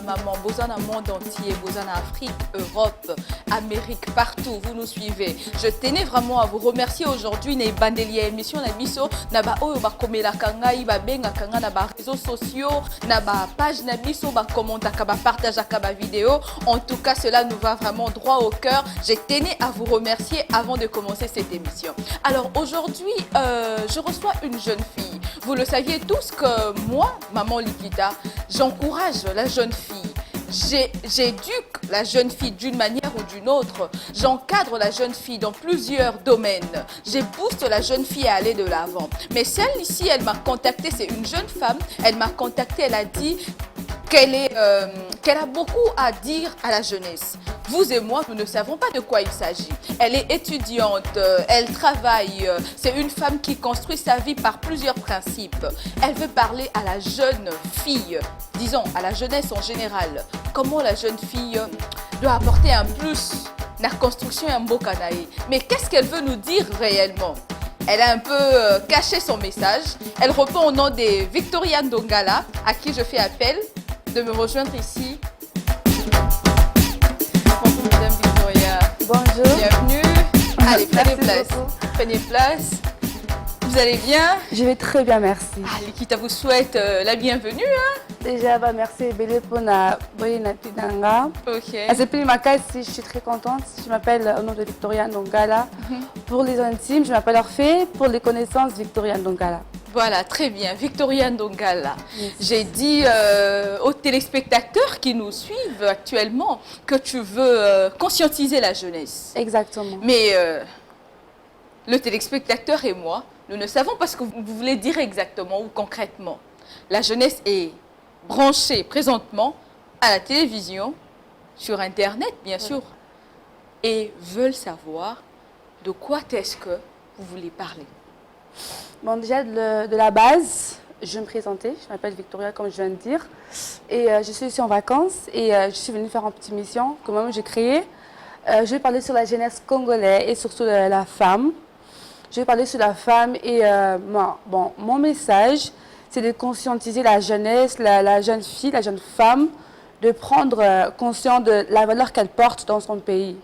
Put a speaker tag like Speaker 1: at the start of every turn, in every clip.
Speaker 1: Maman, dans le monde entier, dans Afrique, Europe, Amérique, partout, vous nous suivez. Je tenais vraiment à vous remercier aujourd'hui. Les bandeliers émission na biso na ba oyo ba komela kangai ba benga kanga na ba réseaux sociaux na ba page na biso ba commenta ka ba partage ka ba vidéo. En tout cas, cela nous va vraiment droit au cœur. Je tenais à vous remercier avant de commencer cette émission. Alors aujourd'hui, je reçois une jeune fille. Vous le saviez tous que moi, maman Likita, j'encourage la jeune fille. J'éduque la jeune fille d'une manière ou d'une autre. J'encadre la jeune fille dans plusieurs domaines. Je booste la jeune fille à aller de l'avant. Mais celle ici, elle m'a contactée, c'est une jeune femme. Elle m'a contactée, elle a dit qu'elle a beaucoup à dire à la jeunesse. Vous et moi, nous ne savons pas de quoi il s'agit. Elle est étudiante, elle travaille. C'est une femme qui construit sa vie par plusieurs principes. Elle veut parler à la jeune fille, disons à la jeunesse en général. Comment la jeune fille doit apporter un plus dans la construction et un beau canaï. Mais qu'est-ce qu'elle veut nous dire réellement? Elle a un peu caché son message. Elle répond au nom de Victoria Ndongala, à qui je fais appel de me rejoindre ici. Bonjour Madame Victoria.
Speaker 2: Bonjour.
Speaker 1: Bienvenue. Allez, prenez place. Prenez place. Vous allez bien?
Speaker 2: Je vais très bien, merci.
Speaker 1: Likita vous souhaite la bienvenue.
Speaker 2: Déjà, merci Bélé pour la bonne pidanga.
Speaker 1: Ok.
Speaker 2: Je suis très contente. Je m'appelle au nom de Victoria Ndongala. Pour les intimes, je m'appelle Orphée. Pour les connaissances, Victoria Ndongala.
Speaker 1: Voilà, très bien. Victoria Ndongala. Yes. J'ai dit aux téléspectateurs qui nous suivent actuellement que tu veux conscientiser la jeunesse.
Speaker 2: Exactement.
Speaker 1: Mais le téléspectateur et moi, nous ne savons pas ce que vous voulez dire exactement ou concrètement. La jeunesse est branchée présentement à la télévision, sur Internet bien sûr, et veulent savoir de quoi est-ce que vous voulez parler.
Speaker 2: Bon, déjà de la base, je vais me présenter. Je m'appelle Victoria, comme je viens de dire. Et je suis ici en vacances et je suis venue faire une petite mission que moi-même j'ai créée. Je vais parler sur la jeunesse congolaise et surtout la femme. Je vais parler sur la femme et mon message, c'est de conscientiser la jeunesse, la jeune fille, la jeune femme, de prendre conscience de la valeur qu'elle porte dans son pays.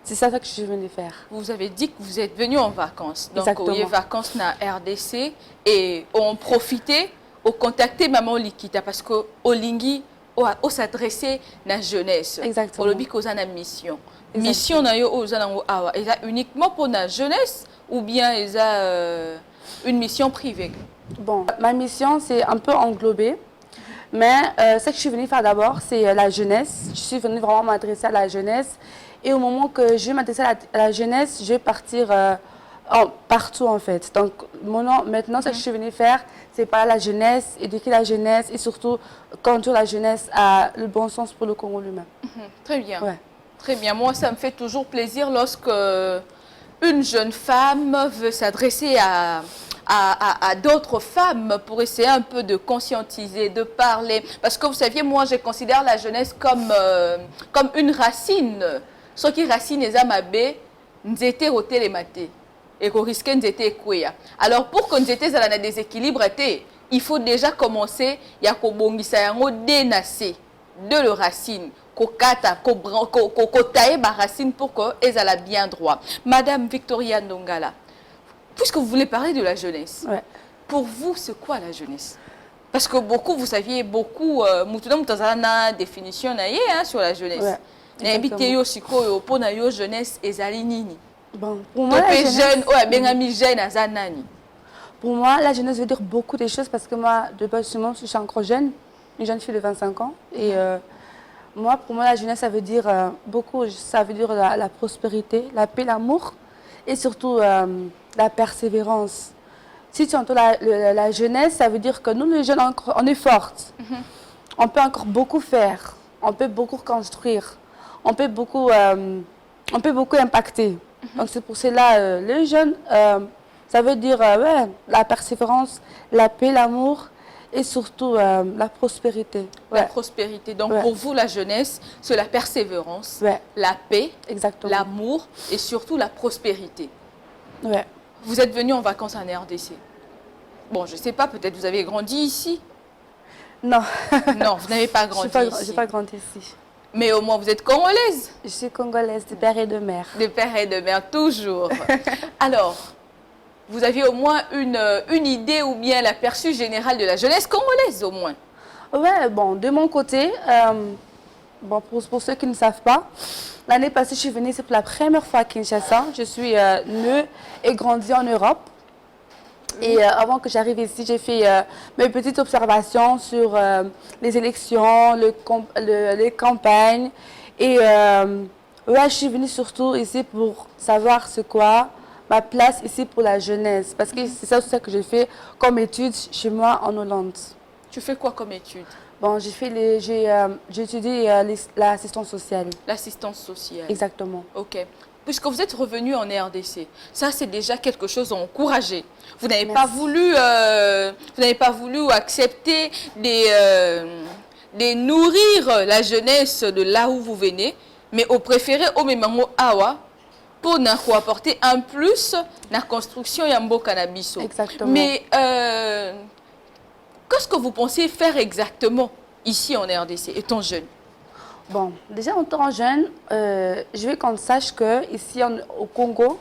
Speaker 2: C'est ça que je suis venue faire.
Speaker 1: Vous avez dit que vous êtes venu en vacances. Donc,
Speaker 2: exactement.
Speaker 1: Vous êtes vacances dans RDC et on profitait, on contactait Maman Likita parce qu'au Lingi, on s'adressait à la jeunesse.
Speaker 2: Exactement.
Speaker 1: Pour le bic aux en mission. Mission est uniquement pour la jeunesse ou bien est une mission privée?
Speaker 2: Bon, ma mission, c'est un peu englobé. Mais ce que je suis venue faire d'abord, c'est la jeunesse. Je suis venue vraiment m'adresser à la jeunesse. Et au moment que je vais m'adresser à la jeunesse, je vais partir partout en fait. Donc maintenant, ce que je suis venue faire, c'est parler à la jeunesse, éduquer la jeunesse et surtout conduire la jeunesse à le bon sens pour le Congo lui-même.
Speaker 1: Très bien.
Speaker 2: Ouais.
Speaker 1: Très bien. Moi, ça me fait toujours plaisir lorsque une jeune femme veut s'adresser à d'autres femmes pour essayer un peu de conscientiser, de parler. Parce que vous saviez, moi, je considère la jeunesse comme une racine. Ce qui racine les amabé, nous étions au télématé. Et qu'on risquait nous étions écoués. Alors, pour qu'on était dans un déséquilibre, il faut déjà commencer, il y a un dénacé de le racine. Racine pour qu'elles aient bien droit. Madame Victoria Ndongala, puisque vous voulez parler de la jeunesse, pour vous, c'est quoi la jeunesse? Parce que beaucoup, vous saviez, beaucoup, nous avons une définition sur la jeunesse. Pour la jeunesse,
Speaker 2: bon, pour moi, la jeunesse veut dire beaucoup de choses parce que moi, de base, je suis encore jeune, une jeune fille de 25 ans. Et pour moi, la jeunesse, ça veut dire beaucoup. Ça veut dire la prospérité, la paix, l'amour et surtout la persévérance. Si tu entends la jeunesse, ça veut dire que nous, les jeunes, on est fortes. On peut encore beaucoup faire. On peut beaucoup construire. On peut beaucoup on peut beaucoup impacter. Donc c'est pour cela, les jeunes, ça veut dire ouais, la persévérance, la paix, l'amour et surtout la prospérité.
Speaker 1: La
Speaker 2: Ouais.
Speaker 1: prospérité. Donc
Speaker 2: Ouais.
Speaker 1: pour vous, la jeunesse, c'est la persévérance,
Speaker 2: Ouais.
Speaker 1: la paix,
Speaker 2: Exactement.
Speaker 1: l'amour et surtout la prospérité.
Speaker 2: Ouais.
Speaker 1: Vous êtes venu en vacances en RDC. Bon, je ne sais pas, peut-être vous avez grandi ici.
Speaker 2: Non,
Speaker 1: Non, vous n'avez pas
Speaker 2: je
Speaker 1: grandi
Speaker 2: n'ai
Speaker 1: ici.
Speaker 2: pas grandi ici.
Speaker 1: Mais au moins, vous êtes congolaise.
Speaker 2: Je suis congolaise de père et de mère.
Speaker 1: De père et de mère, toujours. Alors, vous aviez au moins une idée ou bien l'aperçu général de la jeunesse congolaise, au moins.
Speaker 2: Ouais, bon, de mon côté, bon, pour ceux qui ne savent pas, l'année passée, je suis venue ici pour la première fois à Kinshasa. Je suis née et grandie en Europe. Et avant que j'arrive ici, j'ai fait mes petites observations sur les élections, les campagnes. Et ouais, je suis venue surtout ici pour savoir c'est quoi ma place ici pour la jeunesse. Parce que c'est ça que j'ai fait comme étude chez moi en Hollande.
Speaker 1: Tu fais quoi comme étude?
Speaker 2: Bon, j'ai étudié l'assistance sociale.
Speaker 1: L'assistance sociale.
Speaker 2: Exactement.
Speaker 1: Ok. Puisque vous êtes revenu en RDC, ça c'est déjà quelque chose à encourager. Vous n'avez pas voulu accepter de nourrir la jeunesse de là où vous venez, mais au préféré au même awa pour apporter un plus dans la construction Yambo Cannabis.
Speaker 2: Exactement.
Speaker 1: Mais qu'est-ce que vous pensez faire exactement ici en RDC, étant jeune?
Speaker 2: Bon, déjà en tant que jeune, je veux qu'on sache qu'ici au Congo,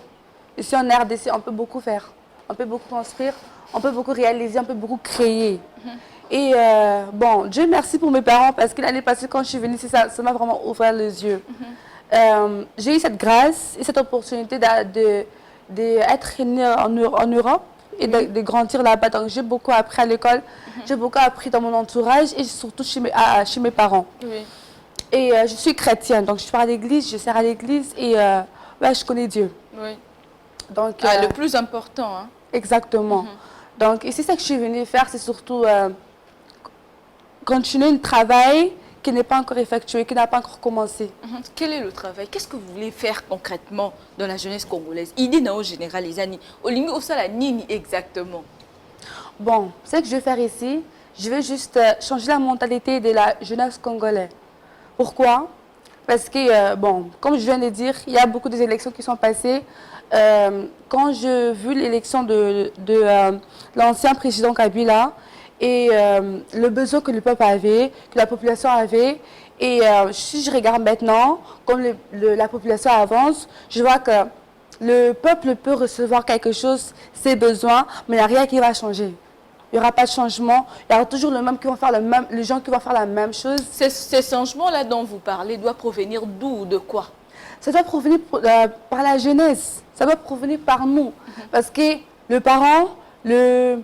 Speaker 2: ici en RDC, on peut beaucoup faire. On peut beaucoup construire, on peut beaucoup réaliser, on peut beaucoup créer. Et bon, Dieu merci pour mes parents parce que l'année passée, quand je suis venue ici, ça m'a vraiment ouvert les yeux. J'ai eu cette grâce et cette opportunité d'être née en Europe et de grandir là-bas. Donc j'ai beaucoup appris à l'école, j'ai beaucoup appris dans mon entourage et surtout chez mes parents.
Speaker 1: Oui.
Speaker 2: Et je suis chrétienne, donc je pars à l'église, je sers à l'église et ouais, je connais Dieu.
Speaker 1: Oui.
Speaker 2: Donc,
Speaker 1: Le plus important. Hein.
Speaker 2: Exactement. Donc ici, ce que je suis venue faire, c'est surtout continuer un travail qui n'est pas encore effectué, qui n'a pas encore commencé.
Speaker 1: Quel est le travail? Qu'est-ce que vous voulez faire concrètement dans la jeunesse congolaise? Idée nao général, les amis. Olingo osala nini exactement?
Speaker 2: Bon, ce que je vais faire ici, je vais juste changer la mentalité de la jeunesse congolaise. Pourquoi? Parce que, bon, comme je viens de dire, il y a beaucoup d'élections qui sont passées. Quand j'ai vu l'élection de l'ancien président Kabila et le besoin que le peuple avait, que la population avait, et si je regarde maintenant, comme la population avance, je vois que le peuple peut recevoir quelque chose, ses besoins, mais il n'y a rien qui va changer. Il n'y aura pas de changement. Il y aura toujours les gens qui vont faire la même chose.
Speaker 1: Ces changements-là dont vous parlez doivent provenir d'où ou de quoi?
Speaker 2: Ça doit provenir par la jeunesse. Ça doit provenir par nous. Parce que les parents, les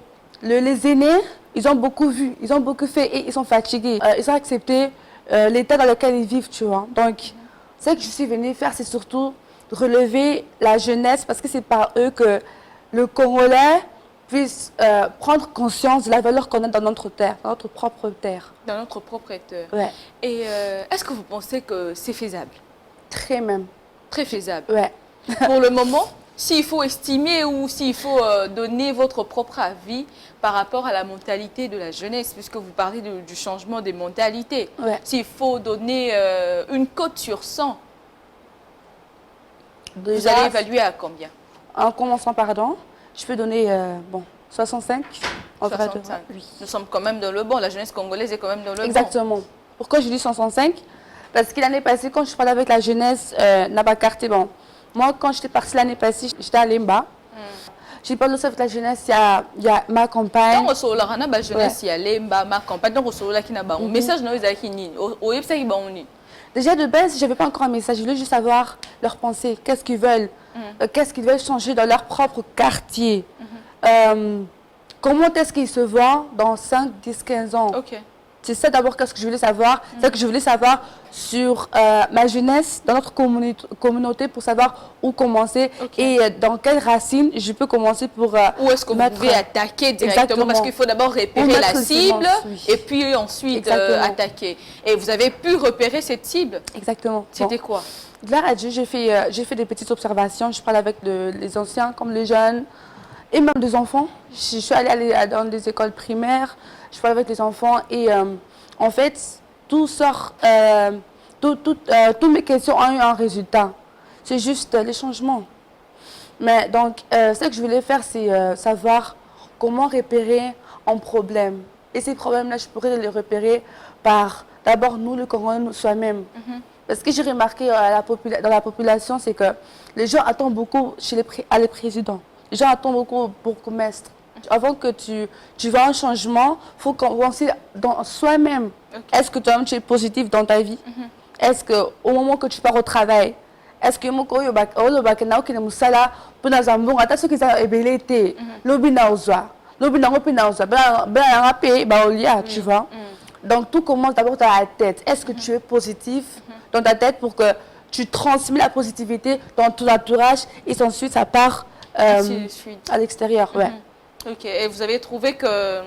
Speaker 2: aînés, ils ont beaucoup vu, ils ont beaucoup fait et ils sont fatigués. Ils ont accepté l'état dans lequel ils vivent, tu vois. Donc, ce que je suis venue faire, c'est surtout relever la jeunesse parce que c'est par eux que le Congolais puisse prendre conscience de la valeur qu'on a dans notre terre, dans notre propre terre.
Speaker 1: Dans notre propre terre.
Speaker 2: Ouais.
Speaker 1: Et est-ce que vous pensez que c'est faisable?
Speaker 2: Très même.
Speaker 1: Très faisable.
Speaker 2: Ouais.
Speaker 1: Pour le moment, s'il faut estimer ou s'il faut donner votre propre avis par rapport à la mentalité de la jeunesse, puisque vous parlez du changement des mentalités,
Speaker 2: Ouais.
Speaker 1: s'il faut donner une cote sur 100,
Speaker 2: Déjà,
Speaker 1: vous allez évaluer à combien?
Speaker 2: en commençant, pardon, je peux donner bon, 65. En vrai de
Speaker 1: 65.
Speaker 2: vrai, oui.
Speaker 1: Nous sommes quand même dans le bon. La jeunesse congolaise est quand même dans le bon.
Speaker 2: Exactement. Pourquoi je dis 65? Parce que l'année passée, quand je parlais avec la jeunesse, n'a pas carté. Bon, moi, quand j'étais partie l'année passée, j'étais à Lemba. J'ai parlé aussi avec la jeunesse, il y a ma compagne.
Speaker 1: Donc, on a la jeunesse, il y a Lemba, ma campagne. Donc, on a un message dans les acquis.
Speaker 2: Déjà, de base, je n'avais pas encore un message. Je voulais juste savoir leurs pensées. Qu'est-ce qu'ils veulent? Qu'est-ce qu'ils veulent changer dans leur propre quartier? Comment est-ce qu'ils se voient dans 5, 10, 15 ans?
Speaker 1: Ok.
Speaker 2: C'est ça d'abord qu'est-ce que je voulais savoir. C'est que je voulais savoir sur ma jeunesse, dans notre communauté, pour savoir où commencer et dans quelles racines je peux commencer pour
Speaker 1: où est-ce que vous pouvez attaquer directement? Parce qu'il faut d'abord repérer la cible et puis ensuite attaquer. Et vous avez pu repérer cette cible?
Speaker 2: Exactement.
Speaker 1: C'était quoi?
Speaker 2: Gloire à Dieu, j'ai fait des petites observations. Je parle avec les anciens comme les jeunes et même des enfants. Je suis allée dans des écoles primaires, je parle avec les enfants et en fait, tout sort, toutes mes questions ont eu un résultat. C'est juste les changements. Mais donc, ce que je voulais faire, c'est savoir comment repérer un problème. Et ces problèmes-là, je pourrais les repérer par d'abord nous, le Congolais, soi-même. Parce que j'ai remarqué dans la population, c'est que les gens attendent beaucoup à les présidents. Les gens attendent beaucoup au bourgmestre. Avant que tu vois un changement, il faut commencer dans soi-même. Okay. Est-ce que toi-même tu es positif dans ta vie? Est-ce qu'au moment que tu pars au travail, est-ce que tu vois? Donc tout commence d'abord dans la tête. Est-ce que tu es positif dans ta tête pour que tu transmets la positivité dans ton entourage et ensuite ça part à l'extérieur. Ouais.
Speaker 1: Ok, et vous avez trouvé que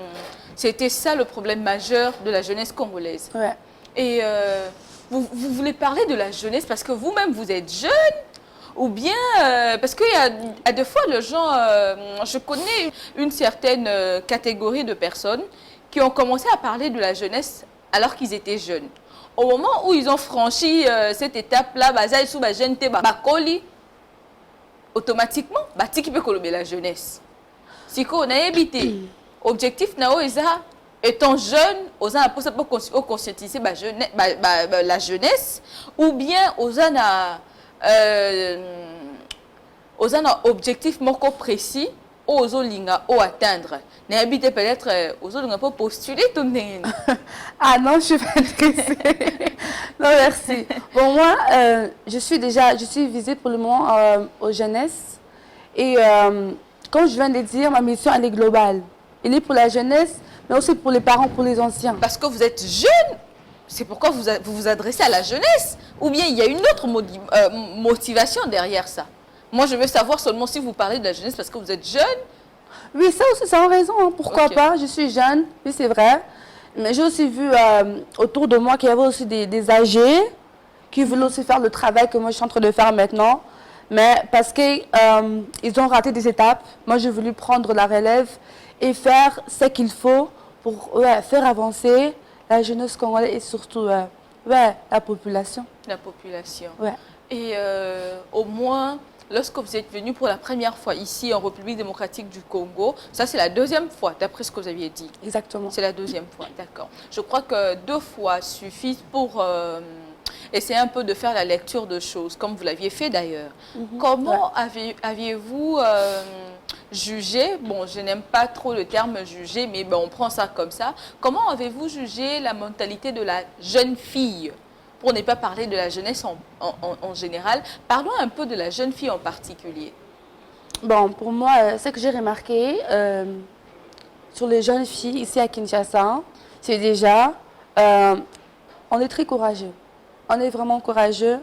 Speaker 1: c'était ça le problème majeur de la jeunesse congolaise.
Speaker 2: Ouais.
Speaker 1: Et vous voulez parler de la jeunesse parce que vous-même vous êtes jeune ou bien parce qu'il y a des fois les gens, je connais une certaine catégorie de personnes qui ont commencé à parler de la jeunesse alors qu'ils étaient jeunes. Au moment où ils ont franchi cette étape-là, automatiquement, qui peut colomber la jeunesse. Si on a habité, objectif étant jeune, on a pour conscientiser la jeunesse, ou bien on a objectif précis aux olinga ou atteindre. N'habitez peut-être aux olinga pour postuler ton nez.
Speaker 2: Ah non, je suis pas intéressée. Non, merci. Bon, moi, je suis visée pour le moment aux jeunesses. Et comme je viens de dire, ma mission, elle est globale. Elle est pour la jeunesse, mais aussi pour les parents, pour les anciens.
Speaker 1: Parce que vous êtes jeune, c'est pourquoi vous vous adressez à la jeunesse. Ou bien il y a une autre motivation derrière ça. Moi, je veux savoir seulement si vous parlez de la jeunesse parce que vous êtes jeune.
Speaker 2: Oui, ça aussi, c'est en raison. Hein. Pourquoi pas? Je suis jeune, oui, c'est vrai. Mais j'ai aussi vu autour de moi qu'il y avait aussi des âgés qui voulaient aussi faire le travail que moi, je suis en train de faire maintenant. Mais parce qu'ils ont raté des étapes, moi, j'ai voulu prendre la relève et faire ce qu'il faut pour faire avancer la jeunesse congolaise et surtout la population.
Speaker 1: La population.
Speaker 2: Ouais.
Speaker 1: Et au moins, lorsque vous êtes venu pour la première fois ici en République démocratique du Congo, ça c'est la deuxième fois, d'après ce que vous aviez dit.
Speaker 2: Exactement.
Speaker 1: C'est la deuxième fois, d'accord. Je crois que 2 fois suffisent pour essayer un peu de faire la lecture de choses, comme vous l'aviez fait d'ailleurs. Comment aviez-vous jugé, bon je n'aime pas trop le terme juger, mais bon, on prend ça comme ça. Comment avez-vous jugé la mentalité de la jeune fille? Pour ne pas parler de la jeunesse en général, parlons un peu de la jeune fille en particulier.
Speaker 2: Bon, pour moi, ce que j'ai remarqué sur les jeunes filles ici à Kinshasa, c'est déjà, on est très courageux. On est vraiment courageux.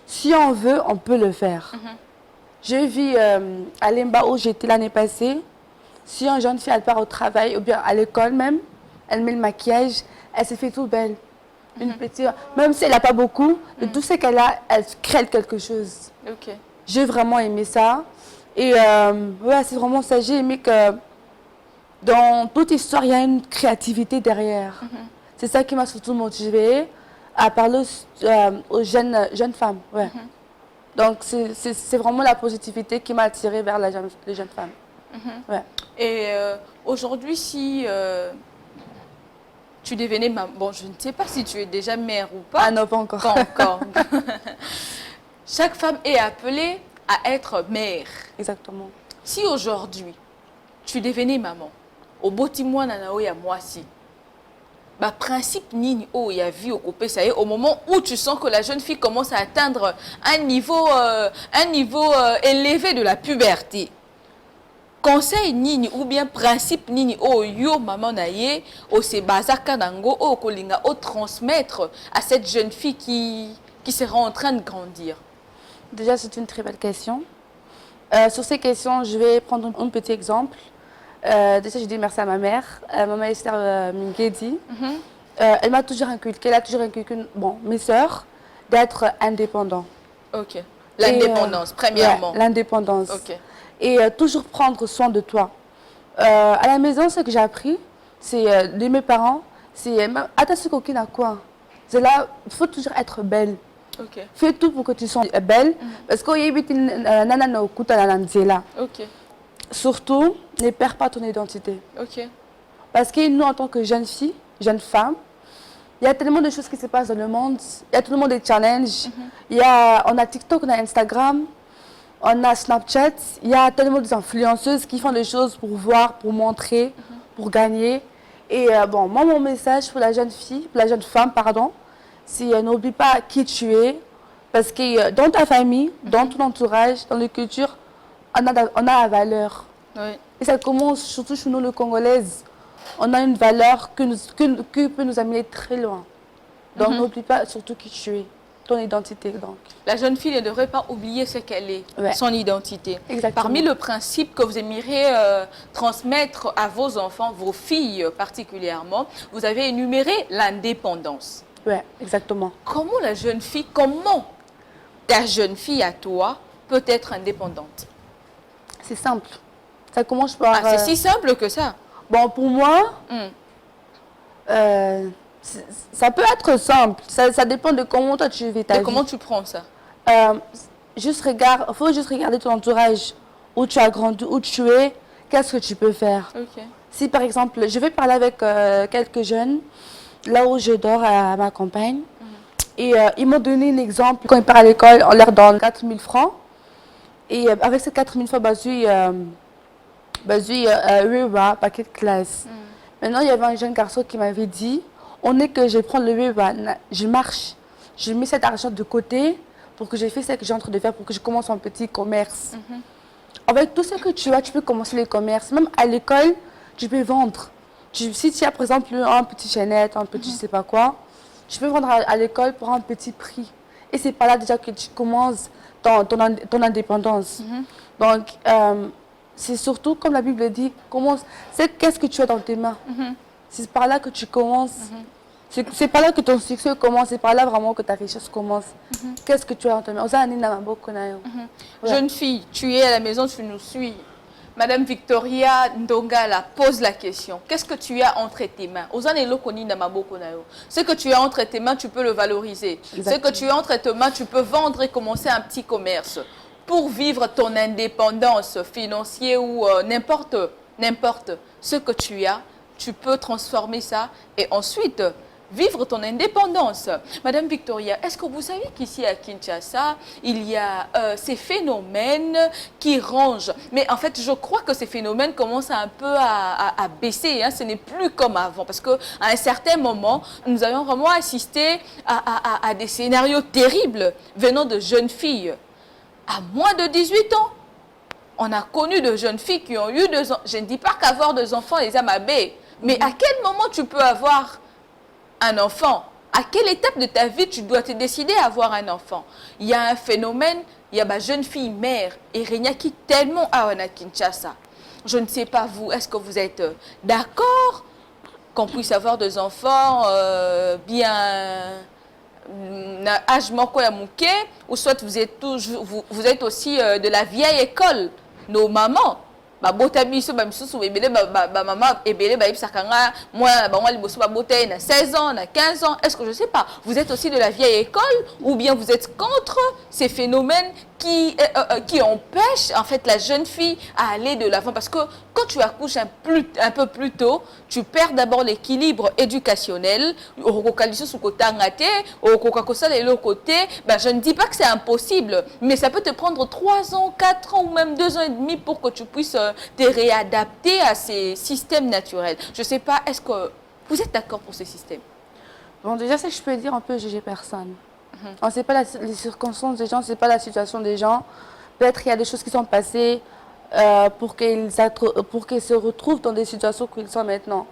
Speaker 2: Si on veut, on peut le faire. Je vis à Lemba où j'étais l'année passée. Si une jeune fille, elle part au travail ou bien à l'école même, elle met le maquillage, elle se fait toute belle. Une petite, même si elle n'a pas beaucoup, de tout ce qu'elle a, elle crée quelque chose.
Speaker 1: Okay.
Speaker 2: J'ai vraiment aimé ça. Et ouais, c'est vraiment ça. J'ai aimé que dans toute histoire, il y a une créativité derrière. C'est ça qui m'a surtout motivée à parler aux jeunes femmes. Ouais. Donc, c'est vraiment la positivité qui m'a attirée vers les jeunes femmes. Ouais.
Speaker 1: Et aujourd'hui, si tu devenais maman, bon, je ne sais pas si tu es déjà mère ou pas.
Speaker 2: Ah non, pas encore.
Speaker 1: Pas encore. Chaque femme est appelée à être mère.
Speaker 2: Exactement.
Speaker 1: Si aujourd'hui, tu devenais maman, au botimois nanao ya mwasi, bah principe nini oh ya vie au copé ça y est au moment où tu sens que la jeune fille commence à atteindre un niveau élevé de la puberté. Conseil nini ou bien principe nini oh yo maman naye o se bazaka nango o kolinga o transmettre à cette jeune fille qui sera en train de grandir.
Speaker 2: Déjà, c'est une très belle question. Sur ces questions, je vais prendre un petit exemple. Déjà, je dis merci à ma mère, maman Esther Mingedi. Elle m'a toujours inculqué, elle a toujours inculqué, bon, mes sœurs, d'être indépendants.
Speaker 1: Ok. L'indépendance, premièrement.
Speaker 2: Ouais, l'indépendance.
Speaker 1: Ok.
Speaker 2: Et toujours prendre soin de toi. À la maison, ce que j'ai appris, c'est de mes parents, c'est attention coquine à quoi. C'est là, il faut toujours être belle.
Speaker 1: Ok.
Speaker 2: Fais tout pour que tu sois belle. Parce qu'il y a nana okuta na nzela.
Speaker 1: Ok.
Speaker 2: Surtout, ne perds pas ton identité.
Speaker 1: Ok.
Speaker 2: Parce que nous, en tant que jeunes filles, jeunes femmes, il y a tellement de choses qui se passent dans le monde. Il y a tellement de challenges. On a TikTok, on a Instagram, on a Snapchat. Il y a tellement d'influenceuses qui font des choses pour voir, pour montrer, pour gagner. Et bon, moi, mon message pour la jeune fille, pour la jeune femme, pardon, c'est n'oublie pas qui tu es. Parce que dans ta famille, dans ton entourage, dans les cultures, on a la valeur.
Speaker 1: Oui.
Speaker 2: Et ça commence surtout chez nous, les Congolaises. On a une valeur qui peut nous amener très loin. Donc n'oublie pas surtout qui tu es, ton identité. Donc.
Speaker 1: La jeune fille ne devrait pas oublier ce qu'elle est, son identité.
Speaker 2: Exactement.
Speaker 1: Parmi le principe que vous aimeriez transmettre à vos enfants, vos filles particulièrement, vous avez énuméré l'indépendance.
Speaker 2: Oui, exactement.
Speaker 1: Comment ta jeune fille à toi peut être indépendante?
Speaker 2: C'est simple. Ça commence par...
Speaker 1: c'est si simple que ça.
Speaker 2: Bon, pour moi, ça peut être simple. Ça dépend de comment toi tu vis ta vie.
Speaker 1: Comment tu prends ça?
Speaker 2: Il faut juste regarder ton entourage, où tu as grandi, où tu es, qu'est-ce que tu peux faire.
Speaker 1: Okay.
Speaker 2: Si par exemple, je vais parler avec quelques jeunes, là où je dors à ma campagne, et ils m'ont donné un exemple. Quand ils partent à l'école, on leur donne 4 000 francs. Et avec ces 4 000 francs, paquet de classe. Maintenant, il y avait un jeune garçon qui m'avait dit, on est que je prends le WEBA, je marche, je mets cet argent de côté pour que je fasse ce que j'ai en train de faire, pour que je commence un petit commerce. Avec tout ce que tu as, tu peux commencer le commerce. Même à l'école, tu peux vendre. Si tu as par exemple un petit chaînette, un petit je sais pas quoi, tu peux vendre à l'école pour un petit prix. Et c'est pas là déjà que tu commences ton indépendance. Donc, c'est surtout, comme la Bible dit, qu'est-ce que tu as dans tes mains. C'est par là que tu commences. C'est par là que ton succès commence. C'est par là vraiment que ta richesse commence. Qu'est-ce que tu as dans tes mains?
Speaker 1: Jeune fille, tu es à la maison, tu nous suis. Madame Victoria Ndongala pose la question. Qu'est-ce que tu as entre tes mains? Ce que tu as entre tes mains, tu peux le valoriser. Exactement. Ce que tu as entre tes mains, tu peux vendre et commencer un petit commerce. Pour vivre ton indépendance financière ou n'importe ce que tu as, tu peux transformer ça et ensuite vivre ton indépendance. Madame Victoria, est-ce que vous savez qu'ici à Kinshasa, il y a ces phénomènes qui rangent? Mais en fait, je crois que ces phénomènes commencent un peu à baisser. Hein. Ce n'est plus comme avant. Parce qu'à un certain moment, nous avons vraiment assisté à des scénarios terribles venant de jeunes filles à moins de 18 ans. On a connu de jeunes filles qui ont eu 2 ans. Je ne dis pas qu'avoir 2 enfants les amabés. Mais à quel moment tu peux avoir un enfant? À quelle étape de ta vie tu dois te décider à avoir un enfant? Il y a un phénomène, il y a ma jeune fille mère et Renia qui tellement à Kinshasa. Je ne sais pas vous, est-ce que vous êtes d'accord qu'on puisse avoir 2 enfants bien âge moko ya muke, ou soit vous êtes aussi de la vieille école, nos mamans? Babota biso ba misusu ebele ba maman ebele ba ibsakanga moi ba ngwa liboso ba bote na 16 ans na 15 ans. Est-ce que je sais pas, vous êtes aussi de la vieille école ou bien vous êtes contre ces phénomènes qui empêchent en fait la jeune fille à aller de l'avant? Parce que quand tu accouches un peu plus tôt, tu perds d'abord l'équilibre éducationnel. Je ne dis pas que c'est impossible, mais ça peut te prendre 3 ans, 4 ans ou même 2 ans et demi pour que tu puisses te réadapter à ces systèmes naturels. Je ne sais pas, est-ce que vous êtes d'accord pour ces systèmes?
Speaker 2: Bon, déjà, si je peux dire, on peut juger personne. On ne sait pas les circonstances des gens, on ne sait pas la situation des gens. Peut-être qu'il y a des choses qui sont passées pour qu'ils se retrouvent dans des situations qu'ils sont maintenant.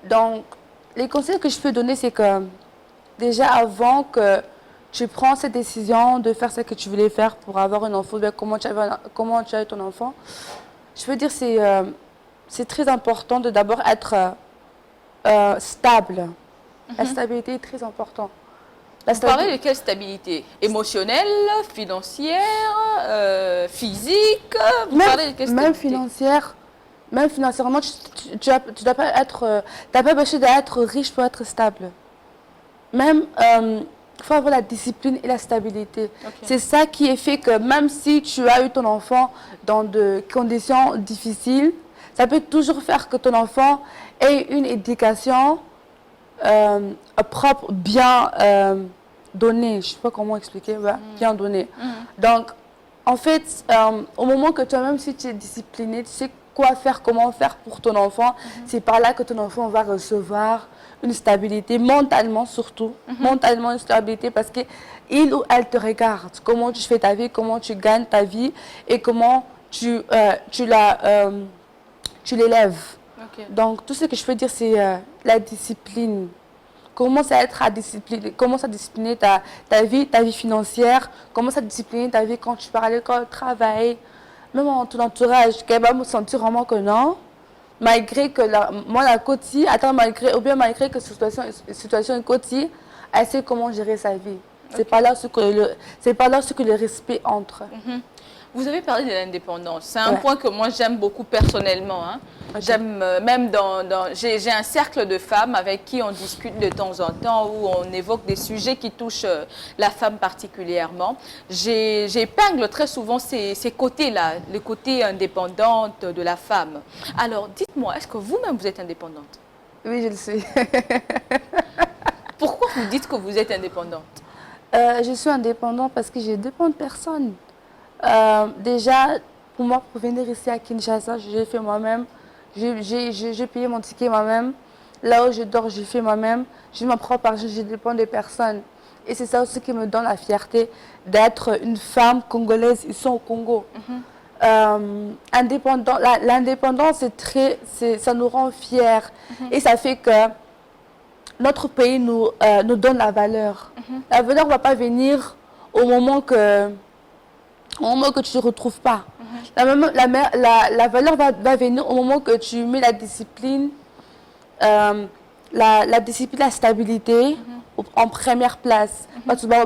Speaker 2: Donc, les conseils que je peux donner, c'est que déjà avant que tu prends cette décision de faire ce que tu voulais faire pour avoir un enfant, bien comment tu as eu ton enfant, je veux dire c'est très important de d'abord être stable. La stabilité est très importante.
Speaker 1: Vous parlez de quelle stabilité? Émotionnelle, financière, physique? Vous parlez de quelle stabilité?
Speaker 2: Même financière. Même financièrement, tu dois pas être, t'as pas besoin d'être riche pour être stable. Même, il faut avoir la discipline et la stabilité.
Speaker 1: Okay.
Speaker 2: C'est ça qui fait que même si tu as eu ton enfant dans des conditions difficiles, ça peut toujours faire que ton enfant ait une éducation propre, bien donnée. Je ne sais pas comment expliquer, ouais, bien donnée. Donc, en fait, au moment que toi-même, si tu es discipliné, tu sais quoi faire, comment faire pour ton enfant, c'est par là que ton enfant va recevoir une stabilité, mentalement surtout, mentalement une stabilité, parce qu'il ou elle te regarde, comment tu fais ta vie, comment tu gagnes ta vie et comment tu l'élèves.
Speaker 1: Okay.
Speaker 2: Donc, tout ce que je peux dire, c'est la discipline. Commence à discipliner ta vie financière, commence à discipliner ta vie quand tu pars à l'école, travail, même en ton entourage, qu'elle va me sentir vraiment que non, malgré que moi la côté, malgré que cette situation est côté, elle sait comment gérer sa vie. Okay. C'est pas là ce que le respect entre.
Speaker 1: Vous avez parlé de l'indépendance. C'est un point que moi j'aime beaucoup personnellement. Hein. Okay. J'aime même j'ai un cercle de femmes avec qui on discute de temps en temps où on évoque des sujets qui touchent la femme particulièrement. J'épingle très souvent ces côtés-là, le côté indépendante de la femme. Alors dites-moi, est-ce que vous-même vous êtes indépendante?
Speaker 2: Oui, je le suis.
Speaker 1: Pourquoi vous dites que vous êtes indépendante?
Speaker 2: Je suis indépendante parce que je dépends de personne. Déjà, pour moi, pour venir ici à Kinshasa, j'ai fait moi-même. J'ai payé mon ticket moi-même. Là où je dors, je fais moi-même. J'ai ma propre argent, je dépends de personne. Et c'est ça aussi qui me donne la fierté d'être une femme congolaise ici au Congo. L'indépendance, ça nous rend fiers. Et ça fait que notre pays nous donne la valeur. La valeur ne va pas venir au moment que tu ne retrouves pas. La valeur va venir au moment que tu mets la discipline, la discipline, la stabilité en première place. Tu vois.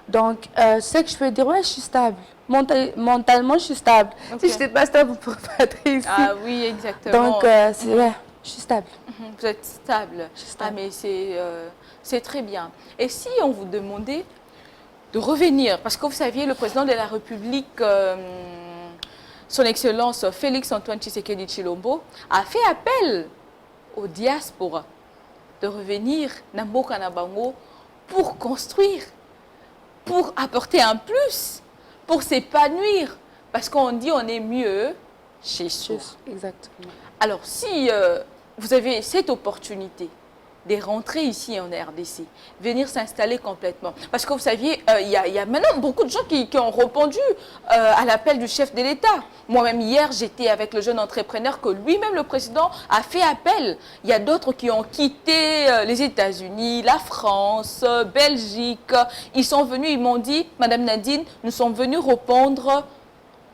Speaker 2: Donc, c'est que je peux dire, ouais, je suis stable. Mentalement, je suis stable. Okay. Si je n'étais pas stable, vous ne pourriez pas être ici.
Speaker 1: Ah oui, exactement.
Speaker 2: Donc, ouais, je suis stable.
Speaker 1: Vous êtes stable. Je suis stable. Ah, mais c'est très bien. Et si on vous demandait de revenir, parce que vous saviez, le président de la République, son Excellence Félix-Antoine Tshisekedi Tshilombo, a fait appel aux diasporas de revenir na mboka na bango pour construire, pour apporter un plus, pour s'épanouir, parce qu'on dit on est mieux chez soi.
Speaker 2: Exactement.
Speaker 1: Alors, si vous avez cette opportunité de rentrer ici en RDC, venir s'installer complètement. Parce que vous saviez, il y a maintenant beaucoup de gens qui ont répondu à l'appel du chef de l'État. Moi-même, hier, j'étais avec le jeune entrepreneur que lui-même, le président, a fait appel. Il y a d'autres qui ont quitté les États-Unis, la France, Belgique. Ils sont venus, ils m'ont dit, Madame Nadine, nous sommes venus répondre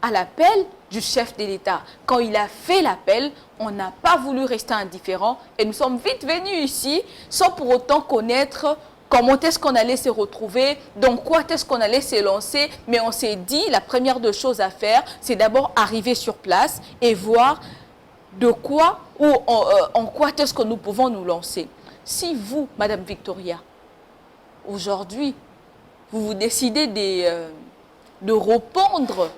Speaker 1: à l'appel du chef de l'État. Quand il a fait l'appel, on n'a pas voulu rester indifférent et nous sommes vite venus ici sans pour autant connaître comment est-ce qu'on allait se retrouver, dans quoi est-ce qu'on allait se lancer. Mais on s'est dit, la première des choses à faire, c'est d'abord arriver sur place et voir de quoi ou en quoi est-ce que nous pouvons nous lancer. Si vous, Madame Victoria, aujourd'hui, vous décidez de répondre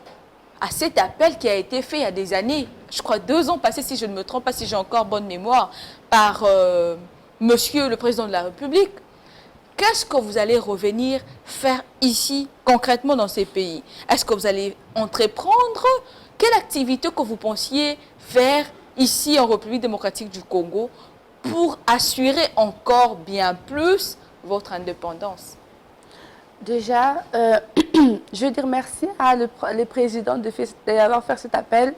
Speaker 1: à cet appel qui a été fait il y a des années, je crois 2 ans passés, si je ne me trompe pas, si j'ai encore bonne mémoire, par Monsieur le Président de la République, qu'est-ce que vous allez revenir faire ici, concrètement dans ces pays? Est-ce que vous allez entreprendre? Quelle activité que vous pensiez faire ici en République démocratique du Congo pour assurer encore bien plus votre indépendance?
Speaker 2: Déjà, je veux dire merci à le président d'avoir fait cet appel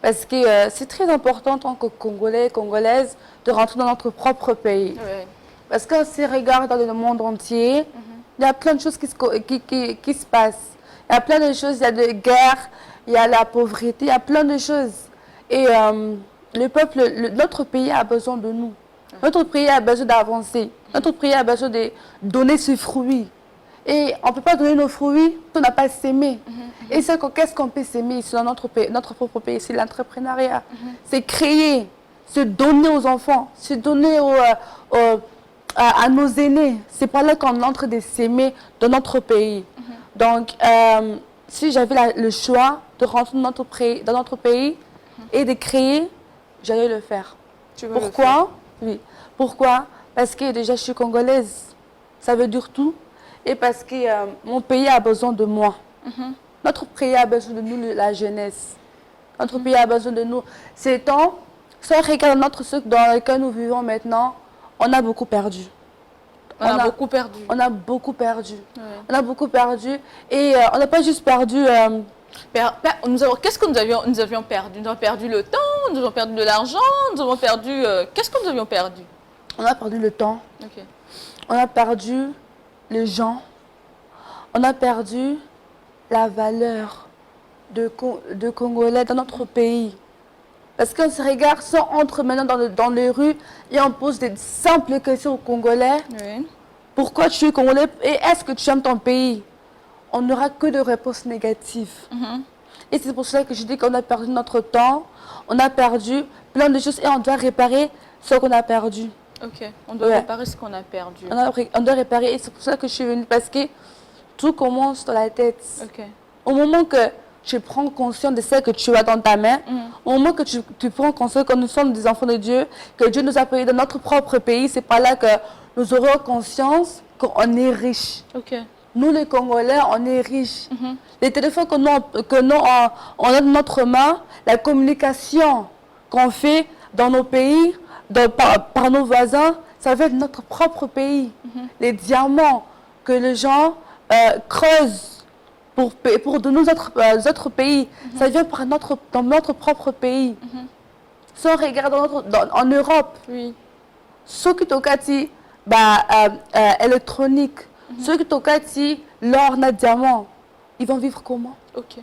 Speaker 2: parce que c'est très important en tant que Congolais et Congolaises de rentrer dans notre propre pays.
Speaker 1: Oui.
Speaker 2: Parce qu'on se regarde dans le monde entier, il y a plein de choses qui se passent. Il y a plein de choses, il y a de guerres, il y a la pauvreté, il y a plein de choses. Et notre pays a besoin de nous. Notre pays a besoin d'avancer. Notre pays a besoin de donner ses fruits. Et on ne peut pas donner nos fruits si on n'a pas sémé. Et qu'est-ce qu'on peut s'aimer ici dans notre pays, notre propre pays? C'est l'entrepreneuriat. C'est créer, se donner aux enfants, se donner à nos aînés. C'est par là qu'on entre de s'aimer dans notre pays. Donc, si j'avais le choix de rentrer dans notre pays et de créer, j'allais le faire. Pourquoi? Oui. Pourquoi? Parce que déjà, je suis congolaise. Ça veut dire tout. Et parce que mon pays a besoin de moi. Notre pays a besoin de nous, la jeunesse. Notre pays a besoin de nous. Ces temps, si on regarde ce dans lequel nous vivons maintenant, on a beaucoup perdu.
Speaker 1: On a beaucoup perdu.
Speaker 2: On a beaucoup perdu.
Speaker 1: Ouais.
Speaker 2: On a beaucoup perdu. Et on n'a pas juste perdu...
Speaker 1: Qu'est-ce que nous avions perdu? Nous avons perdu le temps, nous avons perdu de l'argent, nous avons perdu... Qu'est-ce que nous avions perdu?
Speaker 2: On a perdu le temps.
Speaker 1: Okay.
Speaker 2: On a perdu les gens. On a perdu la valeur de Congolais dans notre pays. Parce qu'on se regarde, si on entre maintenant dans les rues et on pose des simples questions aux Congolais.
Speaker 1: Oui.
Speaker 2: Pourquoi tu es Congolais et est-ce que tu aimes ton pays? On n'aura que de réponses négatives. Et c'est pour cela que je dis qu'on a perdu notre temps, on a perdu plein de choses et on doit réparer ce qu'on a perdu.
Speaker 1: Ok, on doit réparer ce qu'on a perdu.
Speaker 2: On doit réparer et c'est pour ça que je suis venue parce que tout commence dans la tête.
Speaker 1: Okay.
Speaker 2: Au moment que tu prends conscience de ce que tu as dans ta main, au moment que tu prends conscience que nous sommes des enfants de Dieu, que Dieu nous a payés dans notre propre pays, c'est par là que nous aurons conscience qu'on est riche.
Speaker 1: Okay.
Speaker 2: Nous, les Congolais, on est riches. Les téléphones on a dans notre main, la communication qu'on fait dans nos pays, par nos voisins, ça va être notre propre pays. Les diamants que les gens creusent pour de nos autres pays, ça vient dans notre propre pays. Si on regarde en Europe, ceux qui ont électronique, ceux qui ont l'or, le diamant, ils vont vivre comment?
Speaker 1: Okay.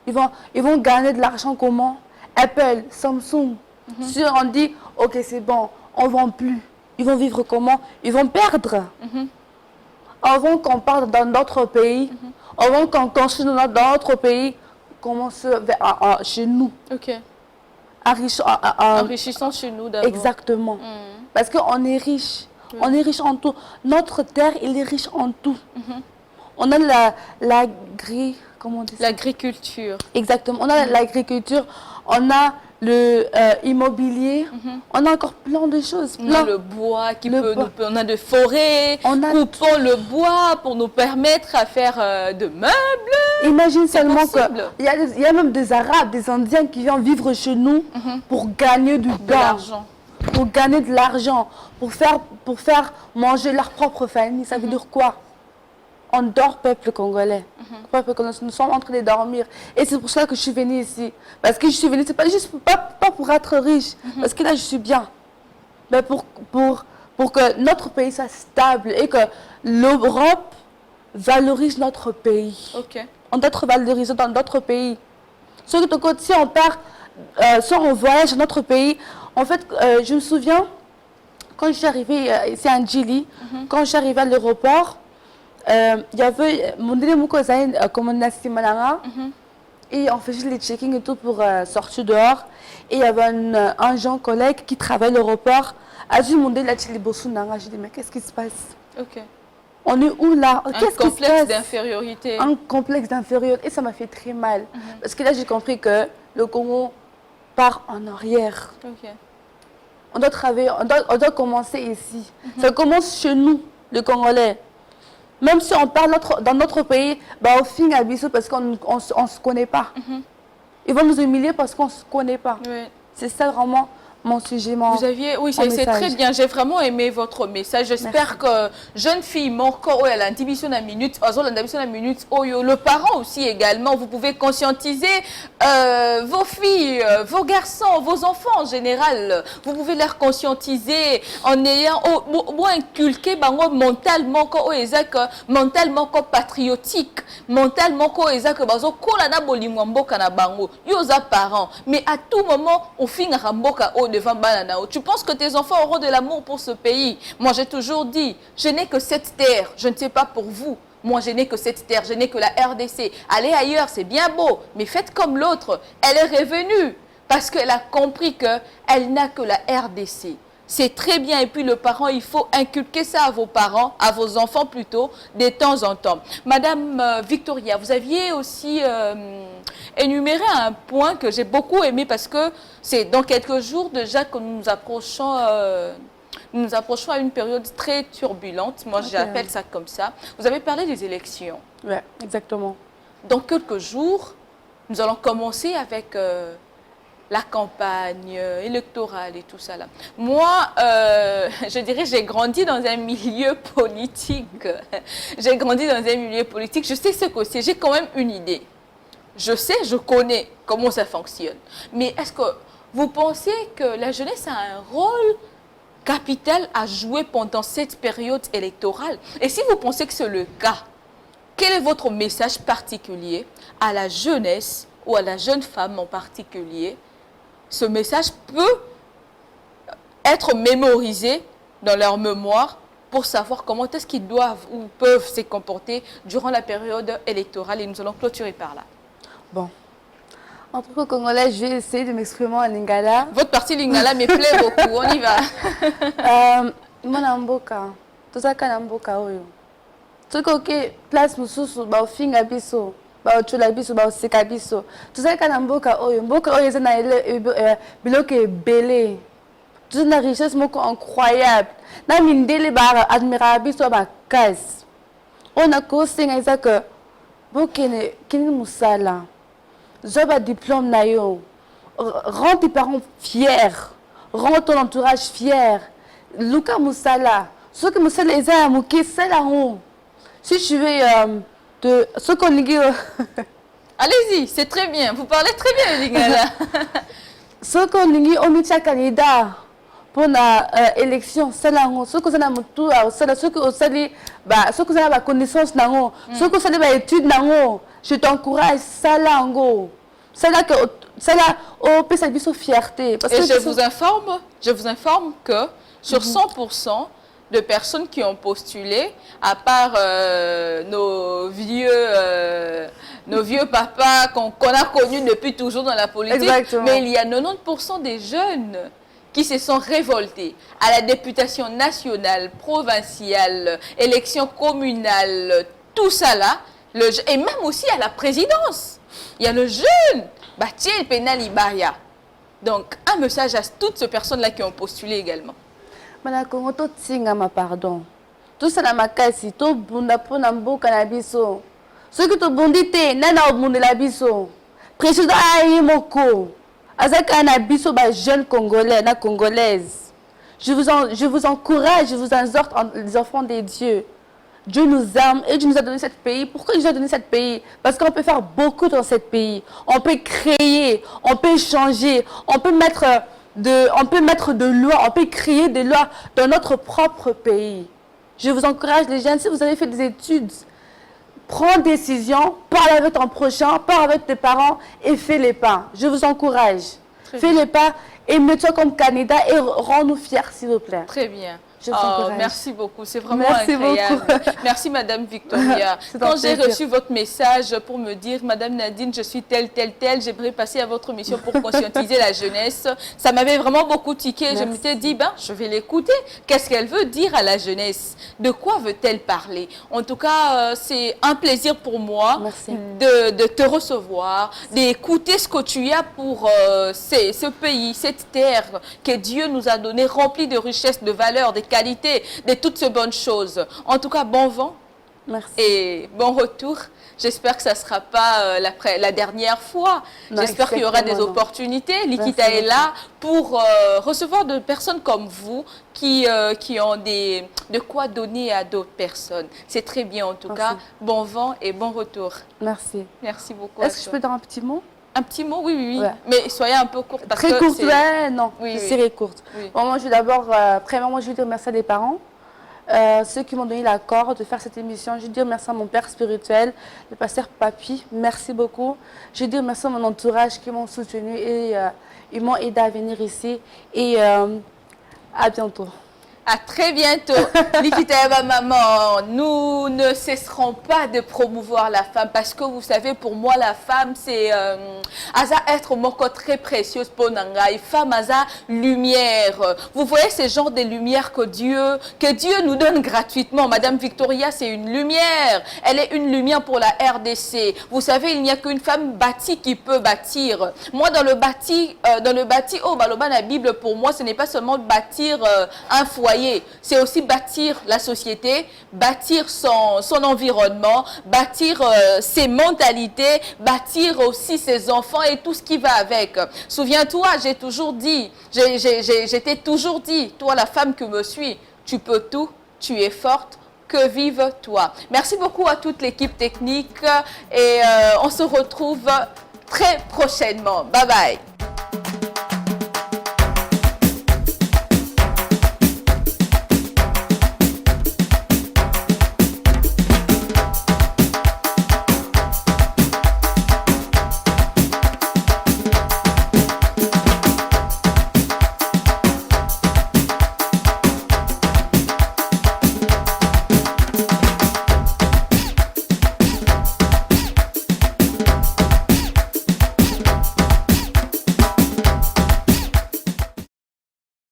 Speaker 2: Ils vont gagner de l'argent comment? Apple, Samsung. Si on dit, ok, c'est bon, on ne vend plus, ils vont vivre comment? Ils vont perdre. Avant qu'on parte dans d'autres pays, avant qu'on construise dans notre pays, commence chez nous.
Speaker 1: Okay.
Speaker 2: Enrichissant
Speaker 1: chez nous d'abord.
Speaker 2: Exactement. Parce qu'on est riche. On est riche en tout. Notre terre, il est riche en tout. On a
Speaker 1: l'agriculture.
Speaker 2: Exactement. On a l'agriculture, on a l'immobilier, on a encore plein de choses.
Speaker 1: On a le bois on a des forêts, coupons le bois pour nous permettre à faire de meubles.
Speaker 2: Imagine seulement qu'il y a même des Arabes, des Indiens qui viennent vivre chez nous pour gagner du l'argent. Pour gagner de l'argent, pour faire manger leur propre famille. Ça veut dire quoi? On dort, peuple congolais. Peuple congolais. Nous sommes en train de dormir. Et c'est pour ça que je suis venue ici. Parce que je suis venue, c'est pas juste pas pour être riche. Parce que là, je suis bien. Mais pour que notre pays soit stable et que l'Europe valorise notre pays.
Speaker 1: Okay.
Speaker 2: On doit être valorisé dans d'autres pays. Si on part, si on voyage dans notre pays, en fait, je me souviens, quand je suis arrivée ici à Ndjili, quand je suis arrivée à l'aéroport, il y avait mon comme et on faisait les check-in et tout pour sortir dehors. Et il y avait un jeune collègue qui travaille à l'aéroport. A dit mon je dis mais qu'est-ce qui se passe?
Speaker 1: Okay.
Speaker 2: On est où là? Qu'est-ce qui se passe? Un
Speaker 1: complexe d'infériorité.
Speaker 2: Un complexe d'infériorité. Et ça m'a fait très mal. Parce que là, j'ai compris que le Congo part en arrière.
Speaker 1: Okay.
Speaker 2: On doit travailler, on doit commencer ici. Ça commence chez nous, les Congolais. Même si on parle dans notre pays, au fin à bisou parce qu'on ne se connaît pas. Ils vont nous humilier parce qu'on ne se connaît pas.
Speaker 1: Oui.
Speaker 2: C'est ça vraiment mon sujet,
Speaker 1: oui, c'est très bien. J'ai vraiment aimé votre message. J'espère que jeune fille, mon corps, elle a une minute, le parent aussi également, vous pouvez conscientiser vos filles, vos garçons, vos enfants en général. Vous pouvez les conscientiser en ayant inculqué mentalement mentalement patriotique, mentalement parents. Mais à tout moment, on finit à mboka de devant Bananao. Tu penses que tes enfants auront de l'amour pour ce pays? Moi, j'ai toujours dit, je n'ai que cette terre. Je ne sais pas pour vous. Moi, je n'ai que cette terre, je n'ai que la RDC. Allez ailleurs, c'est bien beau, mais faites comme l'autre. Elle est revenue parce qu'elle a compris qu'elle n'a que la RDC. C'est très bien. Et puis, le parent, il faut inculquer ça à vos parents, à vos enfants plutôt, de temps en temps. Madame Victoria, vous aviez aussi énuméré un point que j'ai beaucoup aimé parce que c'est dans quelques jours déjà que nous nous approchons à une période très turbulente. Moi, j'appelle ça comme ça. Vous avez parlé des élections.
Speaker 2: Oui, exactement.
Speaker 1: Dans quelques jours, nous allons commencer avec la campagne électorale et tout ça là. Moi, je dirais, j'ai grandi dans un milieu politique. J'ai grandi dans un milieu politique. Je sais ce que c'est. J'ai quand même une idée. Je sais, je connais comment ça fonctionne. Mais est-ce que vous pensez que la jeunesse a un rôle capital à jouer pendant cette période électorale? Et si vous pensez que c'est le cas, quel est votre message particulier à la jeunesse ou à la jeune femme en particulier? Ce message peut être mémorisé dans leur mémoire pour savoir comment est-ce qu'ils doivent ou peuvent se comporter durant la période électorale. Et nous allons clôturer par là.
Speaker 2: Bon. En tant que Congolais, je vais essayer de m'exprimer en lingala.
Speaker 1: Votre partie lingala me plaît beaucoup. On y va.
Speaker 2: Mon mboka, tout ça quand mboka oyo. Tout que place mususu ba ofinga biso, ba ochula biso, ba oseka biso. Tout ça quand mboka oyo eza na biloko ebele. Tout na richesse moko incroyable. Na mindele ba admira biso ba kas. On a ko singa eza que bokene kini musala. J'ai diplôme nayo. Rends tes parents fiers. Rends ton entourage fier. Luka Moussala. Ce que Moussala est à Mouké, c'est là où. Si tu veux ce qu'on dit.
Speaker 1: Allez-y, c'est très bien. Vous parlez très bien le lingala.
Speaker 2: Ce qu'on dit, on met chaque candidat pour l'élection. C'est là où. Ce que ça n'a tout. Ce que ça dit, ce que ça n'a pas connaissance nango. Ce que ça n'a pas étude nango. Je t'encourage, ça là en gros. Ça là on peut s'habiller fierté. Parce
Speaker 1: et
Speaker 2: que
Speaker 1: je vous informe que sur 100% de personnes qui ont postulé, à part nos vieux papas qu'on a connus depuis toujours dans la politique,
Speaker 2: exactement.
Speaker 1: Mais il y a 90% des jeunes qui se sont révoltés à la députation nationale, provinciale, élection communale, tout ça là. Et même aussi à la présidence. Il y a le jeune Batiel Penali Baria. Donc, un message à toutes ces personnes-là qui ont postulé également.
Speaker 2: Madame, pardon. Tout ça, ma casse, tout bunda pour n'ambo cannabiso. Ce que tu bondité, nana au monde de la biso. Président Ayimoko. Azak anabiso, jeune congolais, na congolaise. Je vous encourage, je vous exhorte, les enfants des dieux. Dieu nous aime et Dieu nous a donné ce pays. Pourquoi Dieu nous a donné ce pays? Parce qu'on peut faire beaucoup dans ce pays. On peut créer, on peut changer, on peut mettre de lois, on peut créer des lois dans notre propre pays. Je vous encourage les jeunes, si vous avez fait des études, prends des décisions, parle avec ton prochain, parle avec tes parents et fais les pas. Je vous encourage. Fais les pas et mets-toi comme candidat et rends-nous fiers s'il vous plaît.
Speaker 1: Très bien.
Speaker 2: Oh,
Speaker 1: merci beaucoup, c'est vraiment incroyable. Merci Madame Victoria. Quand j'ai reçu votre message pour me dire, Madame Nadine, je suis telle, j'aimerais passer à votre mission pour conscientiser la jeunesse, ça m'avait vraiment beaucoup tiqué. Merci. Je m'étais dit, je vais l'écouter. Qu'est-ce qu'elle veut dire à la jeunesse? De quoi veut-elle parler? En tout cas, c'est un plaisir pour moi de te recevoir, d'écouter ce que tu as pour ce pays, cette terre que Dieu nous a donnée, remplie de richesses, de valeurs, de qualité, de toutes ces bonnes choses. En tout cas, bon vent.
Speaker 2: Merci.
Speaker 1: Et bon retour. J'espère que ça ne sera pas la dernière fois. J'espère qu'il y aura des opportunités. Likita est là pour recevoir de personnes comme vous qui ont de quoi donner à d'autres personnes. C'est très bien en tout cas. Bon vent et bon retour.
Speaker 2: Merci.
Speaker 1: Merci beaucoup.
Speaker 2: Est-ce que je peux dire un petit mot?
Speaker 1: Un petit mot, oui. Ouais. Mais soyez un peu courte.
Speaker 2: Très courte, non. Je serai courte. Oui. Bon, moi, je vais d'abord, premièrement, je vais dire merci à des parents. ceux qui m'ont donné l'accord de faire cette émission. Je veux dire merci à mon père spirituel, le pasteur Papi, merci beaucoup. Je veux dire merci à mon entourage qui m'ont soutenu et ils m'ont aidé à venir ici. Et à bientôt.
Speaker 1: À très bientôt. Nikita maman, nous ne cesserons pas de promouvoir la femme parce que vous savez, pour moi, la femme, c'est être moko très précieuse pour Nangai. Femme, lumière. Vous voyez ce genre de lumière que Dieu nous donne gratuitement. Madame Victoria, c'est une lumière. Elle est une lumière pour la RDC. Vous savez, il n'y a qu'une femme bâtie qui peut bâtir. Moi, dans le bâti, oh, Baloba, la Bible, pour moi, ce n'est pas seulement bâtir un foyer. C'est aussi bâtir la société, bâtir son environnement, bâtir ses mentalités, bâtir aussi ses enfants et tout ce qui va avec. Souviens-toi, j'ai toujours dit, j'étais toujours dit, toi la femme que me suis, tu peux tout, tu es forte, que vive toi. Merci beaucoup à toute l'équipe technique et on se retrouve très prochainement. Bye bye.